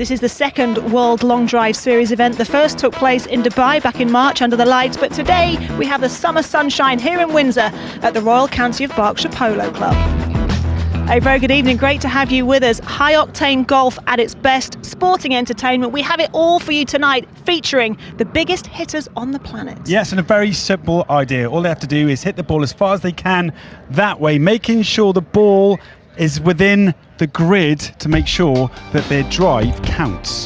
This is the second World Long Drive Series event. The first took place in Dubai back in March under the lights, but today we have the summer sunshine here in Windsor at the Royal County of Berkshire Polo Club. A very good evening, great to have you with us. High-octane golf at its best, sporting entertainment. We have it all for you tonight, featuring the biggest hitters on the planet. Yes, and a very simple idea. All they have to do is hit the ball as far as they can that way, making sure the ball is within the grid to make sure that their drive counts.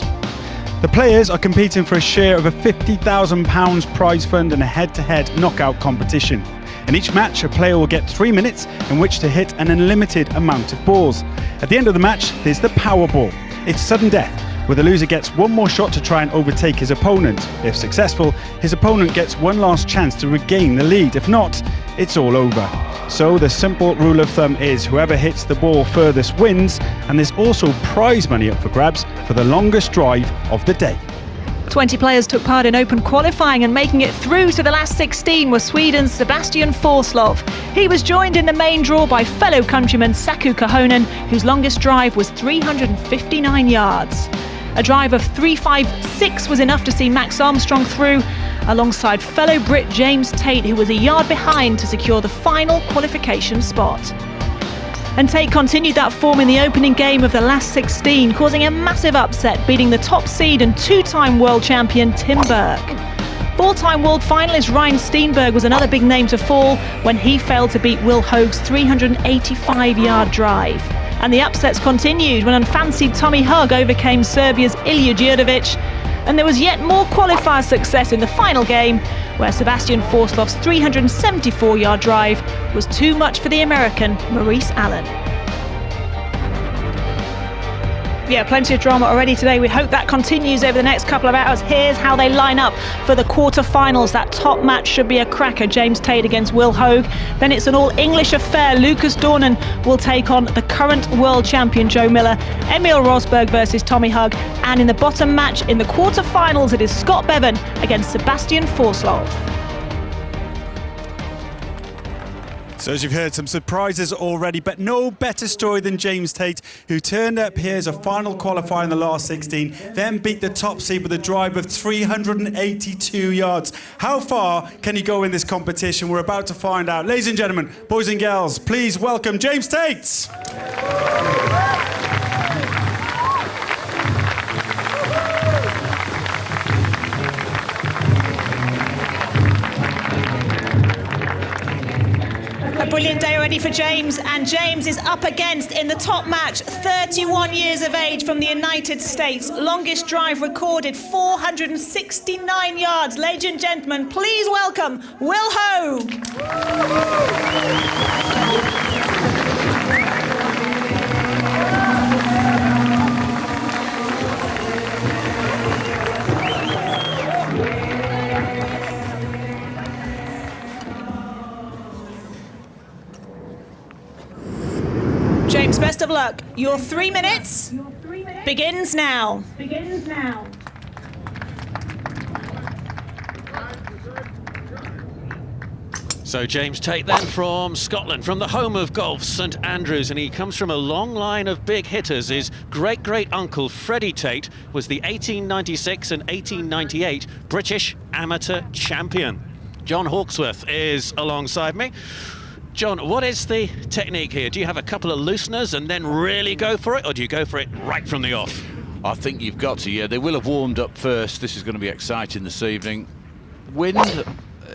The players are competing for a share of a £50,000 prize fund and a head-to-head knockout competition. In each match, a player will get 3 minutes in which to hit an unlimited amount of balls. At the end of the match, there's the Powerball. It's sudden death, where the loser gets one more shot to try and overtake his opponent. If successful, his opponent gets one last chance to regain the lead. If not, it's all over. So the simple rule of thumb is whoever hits the ball furthest wins, and there's also prize money up for grabs for the longest drive of the day. 20 players took part in open qualifying, and making it through to the last 16 was Sweden's Sebastian Forslov. He was joined in the main draw by fellow countryman Saku Kohonen, whose longest drive was 359 yards. A drive of 356 was enough to see Max Armstrong through, alongside fellow Brit James Tate, who was a yard behind to secure the final qualification spot. And Tate continued that form in the opening game of the last 16, causing a massive upset, beating the top seed and two-time world champion Tim Burke. Four-time world finalist Ryan Steenberg was another big name to fall when he failed to beat Will Hoag's 385-yard drive. And the upsets continued when unfancied Tommy Hug overcame Serbia's Ilija Đurđević. And there was yet more qualifier success in the final game, where Sebastian Forslov's 374-yard drive was too much for the American Maurice Allen. Yeah, plenty of drama already today. We hope that continues over the next couple of hours. Here's how they line up for the quarterfinals. That top match should be a cracker. James Tate against Will Hoag. Then it's an all-English affair. Lucas Dornan will take on the current world champion Joe Miller. Emil Rosberg versus Tommy Hug. And in the bottom match in the quarterfinals, it is Scott Bevan against Sebastian Forslov. So as you've heard, some surprises already, but no better story than James Tate, who turned up here as a final qualifier in the last 16, then beat the top seed with a drive of 382 yards. How far can he go in this competition? We're about to find out. Ladies and gentlemen, boys and girls, please welcome James Tate. Brilliant day already for James, and James is up against, in the top match, 31 years of age from the United States. Longest drive recorded, 469 yards. Ladies and gentlemen, please welcome Will Hoag. James, best of luck. Your 3 minutes begins now. So James Tate then from Scotland, from the home of golf, St Andrews, and he comes from a long line of big hitters. His great-great-uncle Freddie Tate was the 1896 and 1898 British amateur champion. John Hawksworth is alongside me. John, what is the technique here? Do you have a couple of looseners and then really go for it, or do you go for it right from the off? I think you've got to, yeah. They will have warmed up first. This is going to be exciting this evening. Wind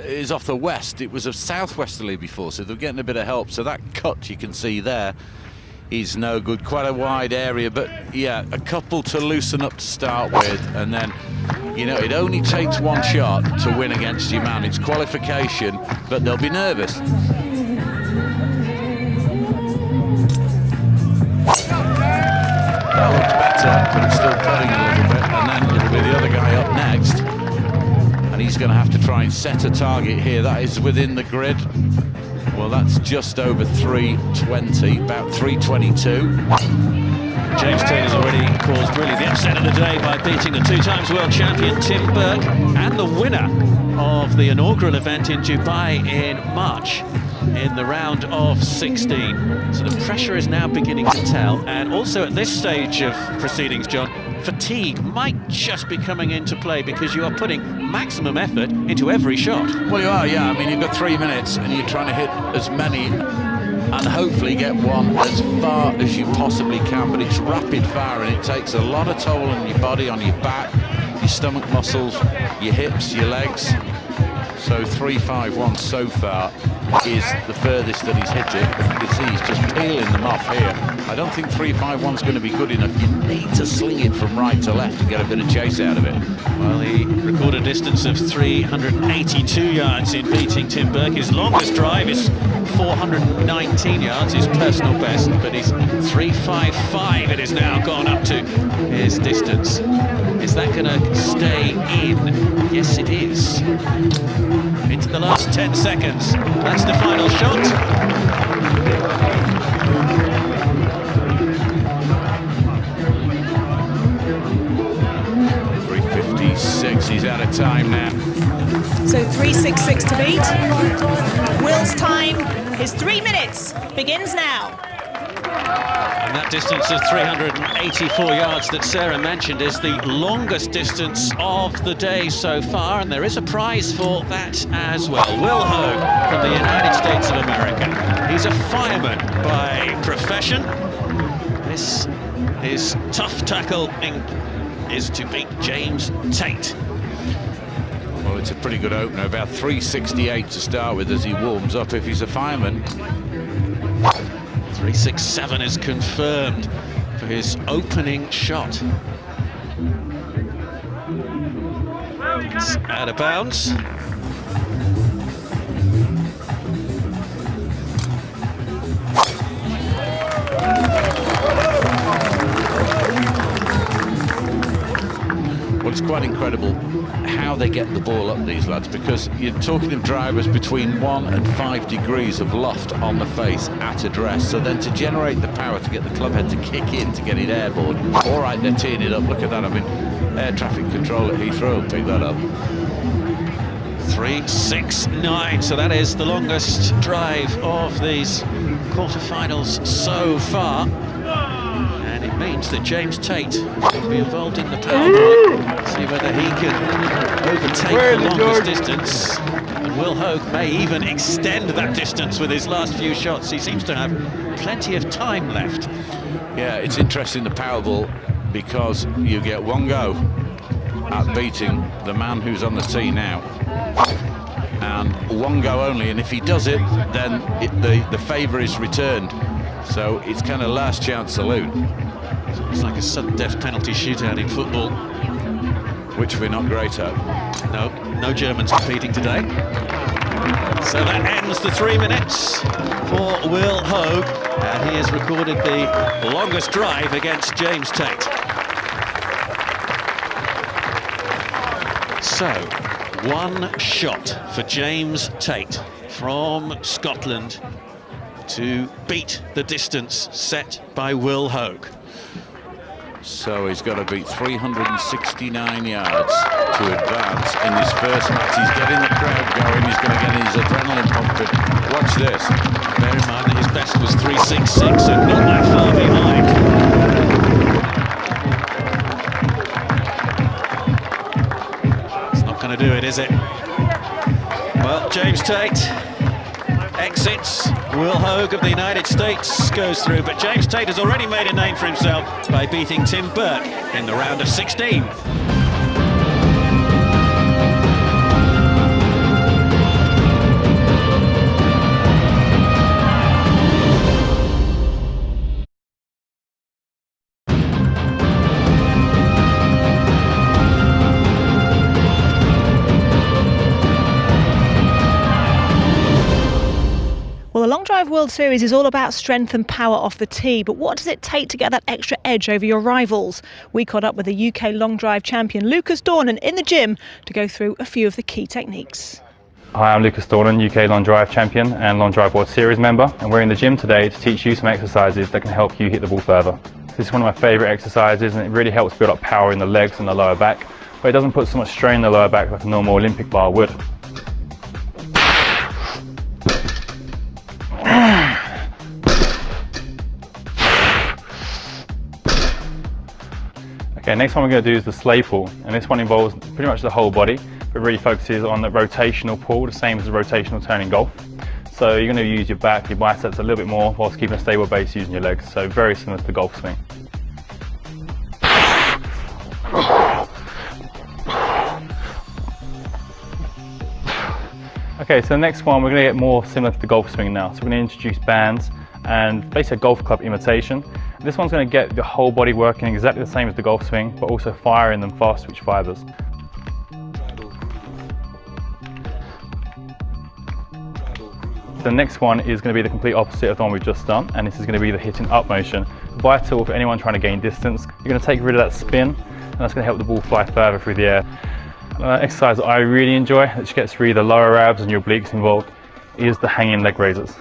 is off the west. It was a southwesterly before, so they're getting a bit of help. So that cut you can see there is no good. Quite a wide area, but yeah, a couple to loosen up to start with, and then, you know, it only takes one shot to win against your man. It's qualification, but they'll be nervous. That looks better, but it's still cutting a little bit, and then it'll be the other guy up next, and he's going to have to try and set a target here. That is within the grid. Well, that's just over 320, about 322. James Tate has already caused really the upset of the day by beating the two-times world champion Tim Burke and the winner of the inaugural event in Dubai in March. in the round of 16. So the pressure is now beginning to tell. And also at this stage of proceedings, John, fatigue might just be coming into play because you are putting maximum effort into every shot. Well, you are, yeah. I mean, you've got 3 minutes and you're trying to hit as many and hopefully get one as far as you possibly can, but it's rapid fire and it takes a lot of toll on your body, on your back, your stomach muscles, your hips, your legs. So 3-5-1 so far is the furthest that he's hit it. You can see he's just peeling them off here. I don't think 3-5-1's going to be good enough. You need to sling it from right to left to get a bit of chase out of it. Well, he recorded a distance of 382 yards in beating Tim Burke. His longest drive is 419 yards, his personal best, but he's 3.55 it has now gone up to his distance. Is that going to stay in? Yes, it is. Into the last 10 seconds. That's the final shot. 3:56. He's out of time now. So 3:66 to beat. Will's time, his 3 minutes, begins now. And that distance of 384 yards that Sarah mentioned is the longest distance of the day so far, and there is a prize for that as well. Will Hogue from the United States of America. He's a fireman by profession. This is tough tackling is to beat James Tate. Well, it's a pretty good opener, about 3:68 to start with as he warms up if he's a fireman. 3.67 is confirmed for his opening shot. It's out of bounds. Well, it's quite incredible how they get the ball up, these lads, because you're talking of drivers between 1 and 5 degrees of loft on the face at address. So then to generate the power to get the club head to kick in to get it airborne. All right, they're teeing it up. Look at that. I mean, air traffic control at Heathrow pick that up. 3.69. So that is the longest drive of these quarterfinals so far. And it means that James Tate will be involved in the powerball. See whether he can overtake the longest distance. And Will Hogue may even extend that distance with his last few shots. He seems to have plenty of time left. Yeah, it's interesting, the Powerball, because you get one go at beating the man who's on the tee now. And one go only, and if he does it, then the favour is returned. So it's kind of last chance saloon. It's like a sudden death penalty shootout in football, which we're not great at. No Germans competing today. So that ends the 3 minutes for Will Hogue, and he has recorded the longest drive against James Tate. So, one shot for James Tate from Scotland to beat the distance set by Will Hogue. So he's got to beat 369 yards to advance in this first match. He's getting the crowd going, he's going to get his adrenaline pumping. Watch this. Bear in mind that his best was 3.66, so not that far behind. It's not going to do it, is it? Well, James Tate exits. Will Hogue of the United States goes through, but James Tate has already made a name for himself by beating Tim Burke in the round of 16. Well, the Long Drive World Series is all about strength and power off the tee, but what does it take to get that extra edge over your rivals? We caught up with the UK Long Drive champion Lucas Dornan in the gym to go through a few of the key techniques. Hi, I'm Lucas Dornan, UK Long Drive champion and Long Drive World Series member, and we're in the gym today to teach you some exercises that can help you hit the ball further. This is one of my favourite exercises, and it really helps build up power in the legs and the lower back, but it doesn't put so much strain in the lower back like a normal Olympic bar would. Okay, next one we're going to do is the sleigh pull, and this one involves pretty much the whole body, but really focuses on the rotational pull, the same as the rotational turn in golf. So you're going to use your back, your biceps a little bit more, whilst keeping a stable base using your legs. So very similar to the golf swing. Okay, so the next one we're going to get more similar to the golf swing now. So we're going to introduce bands and basically a golf club imitation. This one's going to get the whole body working exactly the same as the golf swing, but also firing them fast twitch fibers. The next one is going to be the complete opposite of the one we've just done, and this is going to be the hitting up motion. Vital for anyone trying to gain distance. You're going to take rid of that spin, and that's going to help the ball fly further through the air. Exercise that I really enjoy, which gets really the lower abs and your obliques involved, is the hanging leg raisers.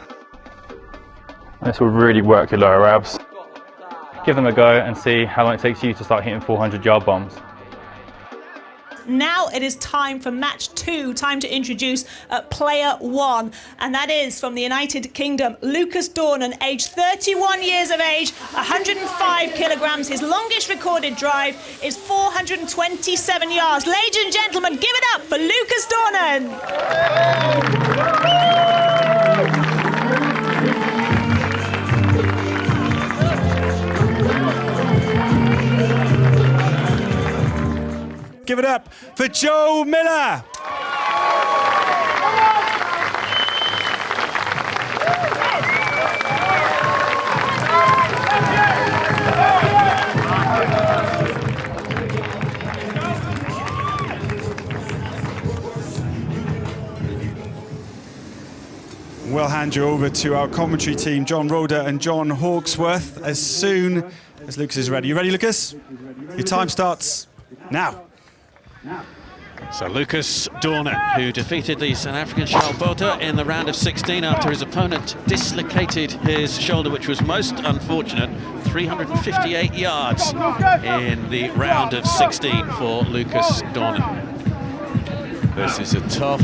This will really work your lower abs. Give them a go and see how long it takes you to start hitting 400-yard bombs. Now it is time for match 2, time to introduce player 1, and that is from the United Kingdom, Lucas Dornan, aged 31 years of age, 105 kilograms. His longest recorded drive is 427 yards. Ladies and gentlemen, give it up for Lucas Dornan. Give it up for Joe Miller. We'll hand you over to our commentary team, John Roder and John Hawksworth, as soon as Lucas is ready. You ready, Lucas? Your time starts now. So Lucas Dornan, who defeated the South African Charles Botha in the round of 16 after his opponent dislocated his shoulder, which was most unfortunate. 358 yards in the round of 16 for Lucas Dornan. This is a tough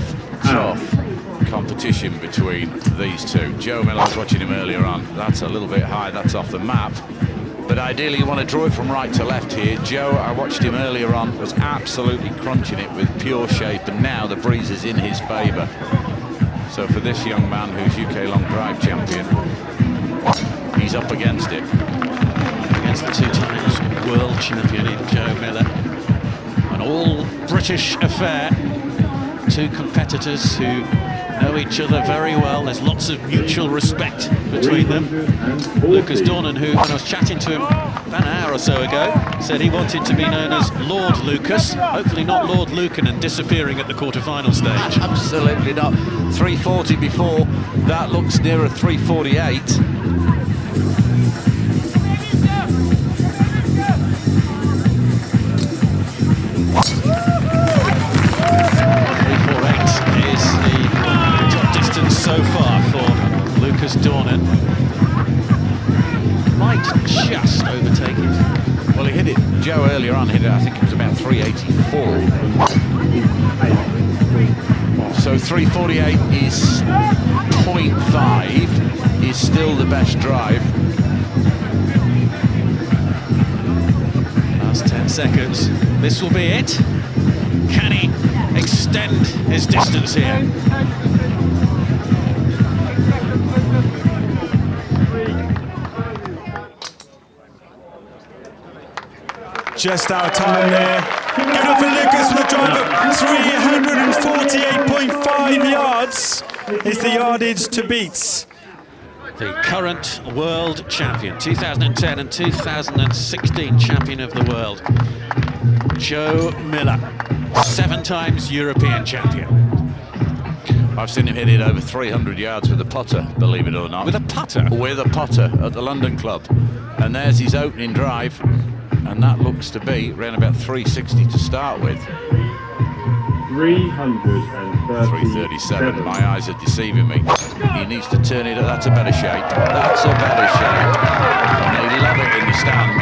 competition between these two. Joe Miller, I was watching him earlier on. That's a little bit high, that's off the map. But ideally you want to draw it from right to left here. Joe, I watched him earlier on, was absolutely crunching it with pure shape, and now the breeze is in his favour. So for this young man who's UK long drive champion, he's up against it. Against the 2 times world champion in Joe Miller. An all British affair. 2 competitors who know each other very well. There's lots of mutual respect between them. Lucas Dornan, who, when I was chatting to him about an hour or so ago, said he wanted to be known as Lord Lucas, hopefully not Lord Lucan and disappearing at the quarter-final stage. Absolutely not. 340 before, that looks nearer 348. So far for Lucas Dornan. Might just overtake it. Well, he hit it, Joe earlier on hit it, I think it was about 384. So 348 is 0.5, is still the best drive. Last 10 seconds. This will be it. Can he extend his distance here? Just out of time there. Give it up for Lucas with a drive of 348.5 yards. Is the yardage to beat. The current world champion, 2010 and 2016 champion of the world, Joe Miller, 7 times European champion. I've seen him hit it over 300 yards with a putter, believe it or not. With a putter? With a putter at the London Club. And there's his opening drive. And that looks to be around about 360 to start with. 337. My eyes are deceiving me. He needs to turn it. That's a better shape. That's a better shape. And they love it in the stand.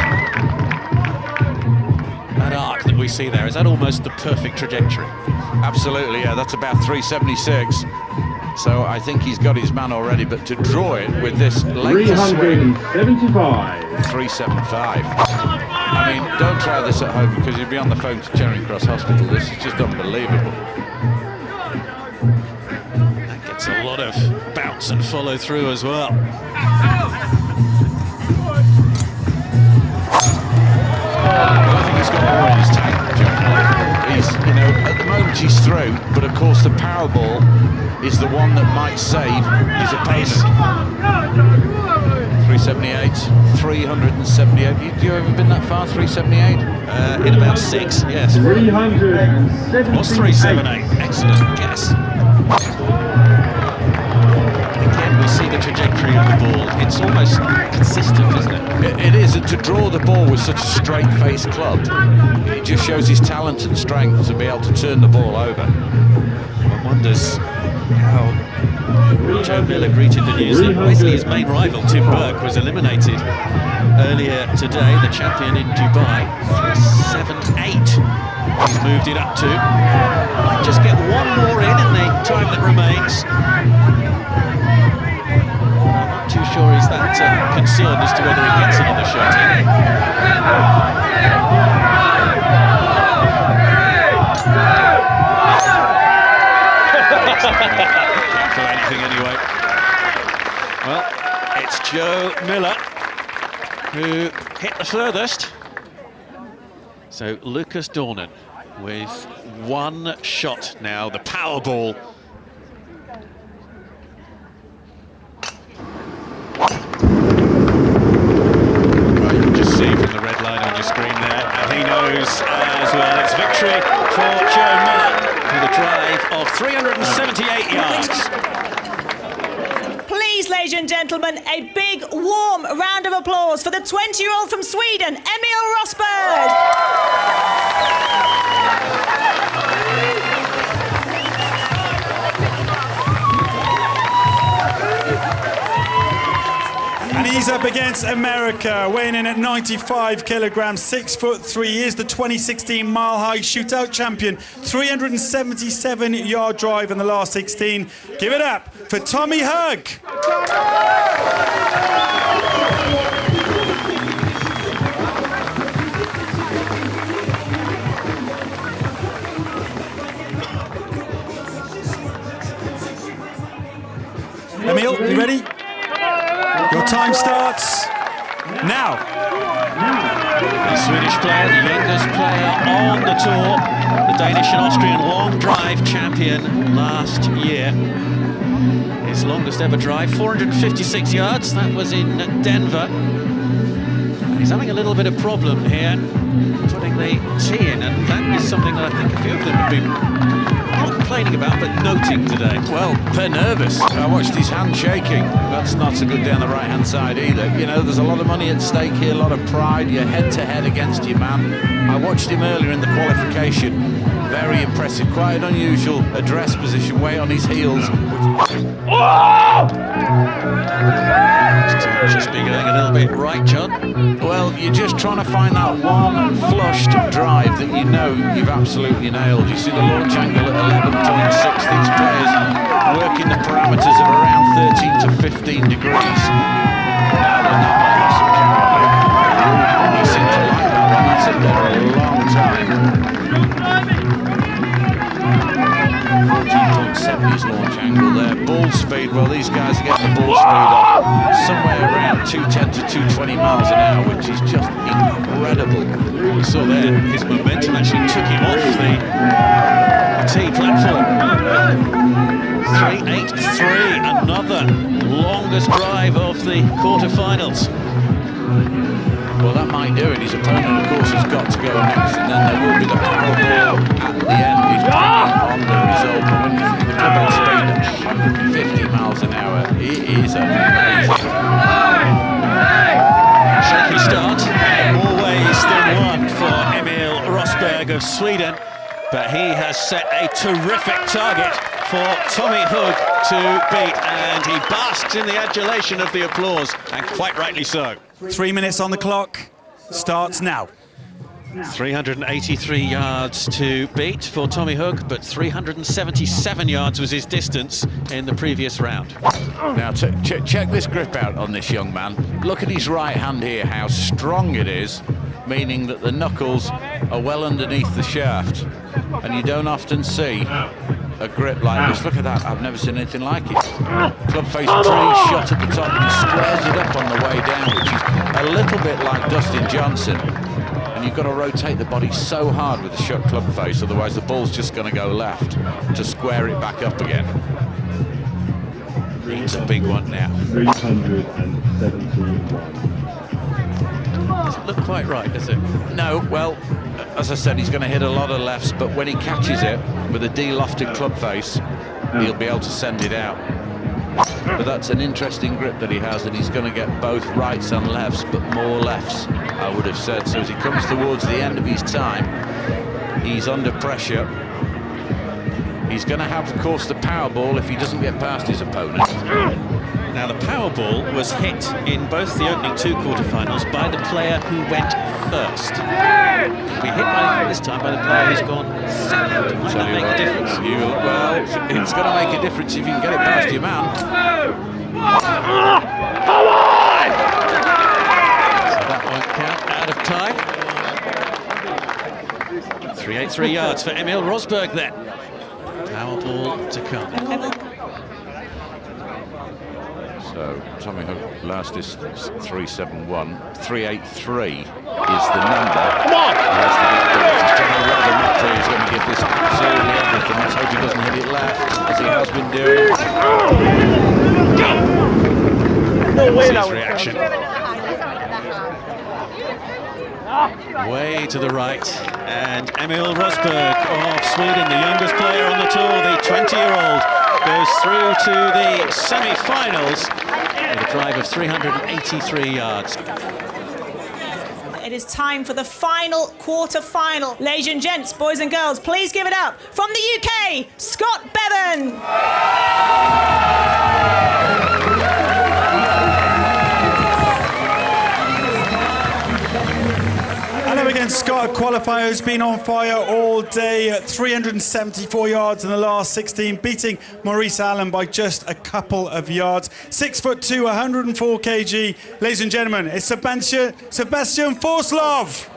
That arc that we see there, is that almost the perfect trajectory? Absolutely, yeah. That's about 376. So I think he's got his man already, but to draw it with this length of swing, 375. I mean, don't try this at home because you'll be on the phone to Charing Cross Hospital. This is just unbelievable. That gets a lot of bounce and follow through as well. I think he's got more in his tank, John. He's, you know, at the moment he's through, but of course the power ball is the one that might save his opponent. 378, 378. Have you ever been that far, 378? In about 6, yes. 378. What's 378? Excellent guess. Again, we see the trajectory of the ball. It's almost consistent, isn't it? It is, and to draw the ball with such a straight-faced club, it just shows his talent and strength to be able to turn the ball over. One wonders how Joe Miller greeted the news that Wesley, his main rival, Tim Burke, was eliminated earlier today, the champion in Dubai. 378 he's moved it up to. Might just get one more in the time that remains. I'm not too sure he's that concerned as to whether he gets another shot in. Can't feel anything anyway. Well, it's Joe Miller who hit the furthest. So Lucas Dornan with one shot now, the power ball. Well, you can just see from the red line on your screen there, and he knows as well. It's victory for Joe Miller with a drive of 378 yards. Please, ladies and gentlemen, a big, warm round of applause for the 20-year-old from Sweden, Emil Rosberg. And he's up against America, weighing in at 95 kilograms, 6'3". He is the 2016 Mile High Shootout champion. 377-yard drive in the last 16. Give it up for Tommy Hug. Emil, you ready? Your time starts now. The Swedish player, the youngest player on the tour, the Danish and Austrian long drive champion last year. His longest ever drive, 456 yards, that was in Denver. He's having a little bit of problem here, putting the tee in, and that is something that I think a few of them have been not complaining about, but noting today. Well, they're nervous. I watched his hand shaking. That's not so good down the right-hand side either. You know, there's a lot of money at stake here, a lot of pride. You're head-to-head against your man. I watched him earlier in the qualification. Very impressive. Quite an unusual address position, way on his heels. Just be going a little bit right, John. Well, you're just trying to find that one flushed drive that you know you've absolutely nailed. You see the launch angle at 11.6. These players working the parameters of around 13 to 15 degrees. Now that might have some carry. He seems to like that one. That's up there a long time. 14.7 his launch angle there. Ball speed, well, these guys are getting the ball speed off somewhere around 210 to 220 miles an hour, which is just incredible. We saw there his momentum actually took him off the tee platform. 383, another longest drive of the quarterfinals. Well, that might do it. His opponent, of course, has got to go next, and then there will be the power ball at the end. He's bringing on the result. And when you think of the club head speed at 50 miles an hour, it is amazing. Shaky start, more ways than one for Emil Rosberg of Sweden, but he has set a terrific target for Tommy Hug to beat, and he basks in the adulation of the applause, and quite rightly so. 3 minutes on the clock. Starts now. 383 yards to beat for Tommy Hook, but 377 yards was his distance in the previous round. Now check this grip out on this young man. Look at his right hand here, how strong it is, meaning that the knuckles are well underneath the shaft, and you don't often see a grip like this. Look at that, I've never seen anything like it. Club face pre-shot at the top, and he squares it up on the way down, which is a little bit like Dustin Johnson. And you've got to rotate the body so hard with the shut club face, otherwise the ball's just going to go left to square it back up again. Needs a big one now. 371. Doesn't look quite right, does it? No, well, as I said, he's going to hit a lot of lefts, but when he catches it with a de-lofted club face, he'll be able to send it out. But that's an interesting grip that he has, and he's going to get both rights and lefts, but more lefts, I would have said. So as he comes towards the end of his time, he's under pressure. He's going to have, of course, the power ball if he doesn't get past his opponent. Now, the power ball was hit in both the opening two quarterfinals by the player who went first. He'll be hit this time by the player who's gone second. Might that make a difference? Well, it's going to make a difference if you can get it past your man. So that won't count. Out of time. 383 yards for Emil Rosberg there. Power ball to come. So Tommy Hook last is 371. 383 is the number. Come on! He's trying to rub him up there. He's going to give this absolutely everything. Let's hope he doesn't hit it left, as he has been doing. What's his reaction? Way to the right, and Emil Rosberg of Sweden, the youngest player on the tour, the 20-year-old, goes through to the semi-finals with a drive of 383 yards. It is time for the final quarter-final. Ladies and gents, boys and girls, please give it up from the UK, Scott Bevan. Hello again, Scott, a qualifier who's been on fire all day at 374 yards in the last 16, beating Maurice Allen by just a couple of yards. 6'2", 104 kg. Ladies and gentlemen, it's Sebastian Forslov.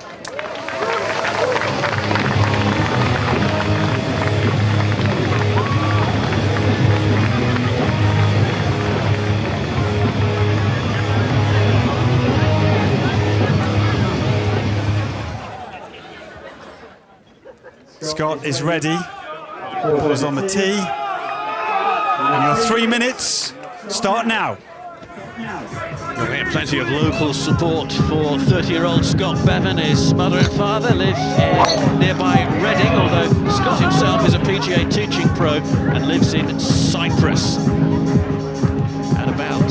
Scott is ready. Ball is on the tee. And your 3 minutes start now. Well, we have plenty of local support for 30-year-old Scott Bevan. His mother and father live in nearby Reading, although Scott himself is a PGA teaching pro and lives in Cyprus. And about.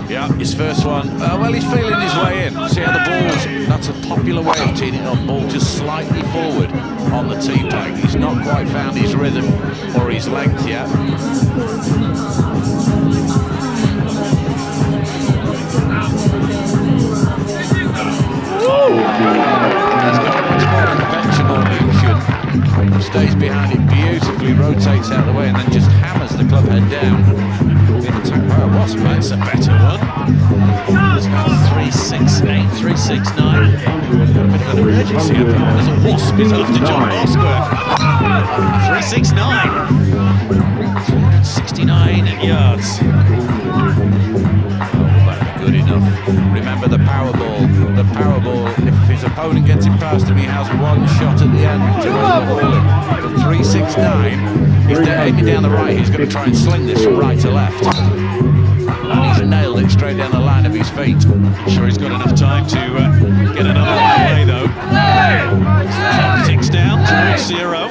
Yeah, his first one. Well, he's feeling his way in. See how the ball's... That's a popular way of teeing it up. Ball just slightly forward on the tee peg. He's not quite found his rhythm or his length yet. He's got a much more conventional action. Stays behind it beautifully, rotates out of the way, and then just hammers the club head down. That's a better one. It's about 368, 369. Got a bit of an emergency up here. There's a wasp is after John Bosworth. 369. 69 yards. Good enough. Remember the power ball. The power ball, if his opponent gets it past him, he has one shot at the end to overhaul him. But 369, he's aiming down the right. He's going to try and sling this from right to left. And he's nailed it straight down the line of his feet. I'm sure he's got enough time to get another one away, though. Clock ticks down towards 0.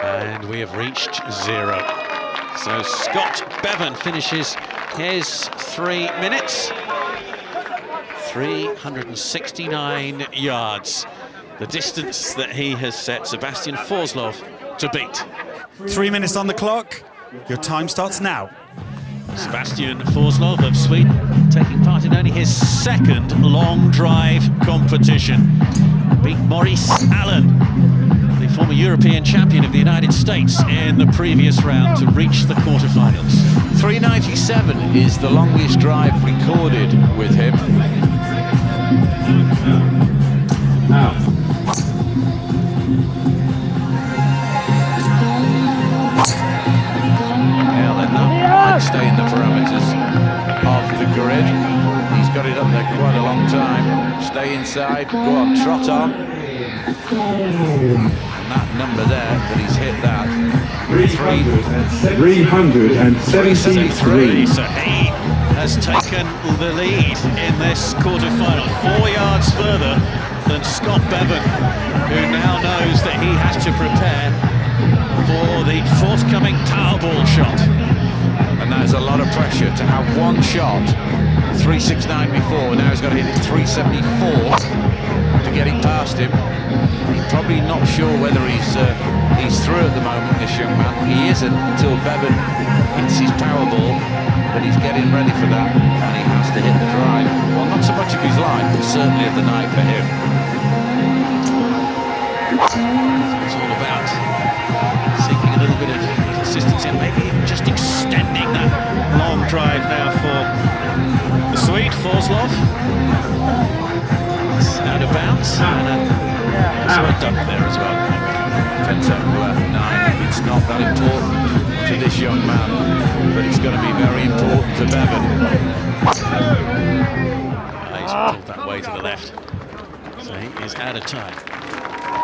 And we have reached 0. So Scott Bevan finishes his 3 minutes. 369 yards. The distance that he has set Sebastian Forslov to beat. 3 minutes on the clock. Your time starts now. Sebastian Forslov of Sweden taking part in only his second long drive competition. Beat Maurice Allen, the former European champion of the United States, in the previous round to reach the quarterfinals. 397 is the longest drive recorded with him. Out. Now they're not quite staying the parameters of the grid. He's got it up there quite a long time. Stay inside, go on, trot on. And that number there, that he's hit that. 373. So he has taken the lead in this quarterfinal, 4 yards further than Scott Bevan, who now knows that he has to prepare for the forthcoming Powerball shot. And that is a lot of pressure to have one shot. 369 before, now he's got to hit it 374 to get it past him. He's probably not sure whether he's through at the moment, this young man. He isn't until Bevan hits his Powerball, but he's getting ready for that, and he has to hit the drive. Well, not so much of his life, but certainly of the night for him. It's all about seeking a little bit of consistency and maybe even just extending that long drive now for the Swede, Forslov. It's out of bounds, and a duck there as well. 10 seconds left, 9. It's not that important to this young man, but it's going to be very important to Bevan. He's pulled that way to the left, so he is out of time.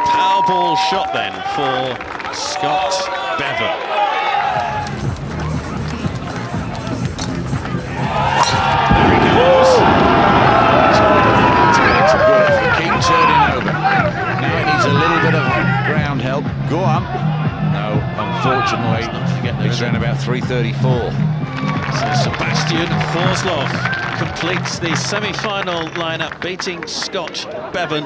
Powerball shot then for Scott Bevan. There he goes. It's a good effort. Keep turning over. Now it needs a little bit of ground help. Go on. No, unfortunately, he's around about 334. So Sebastian Forslov completes the semi-final lineup, beating Scott Bevan.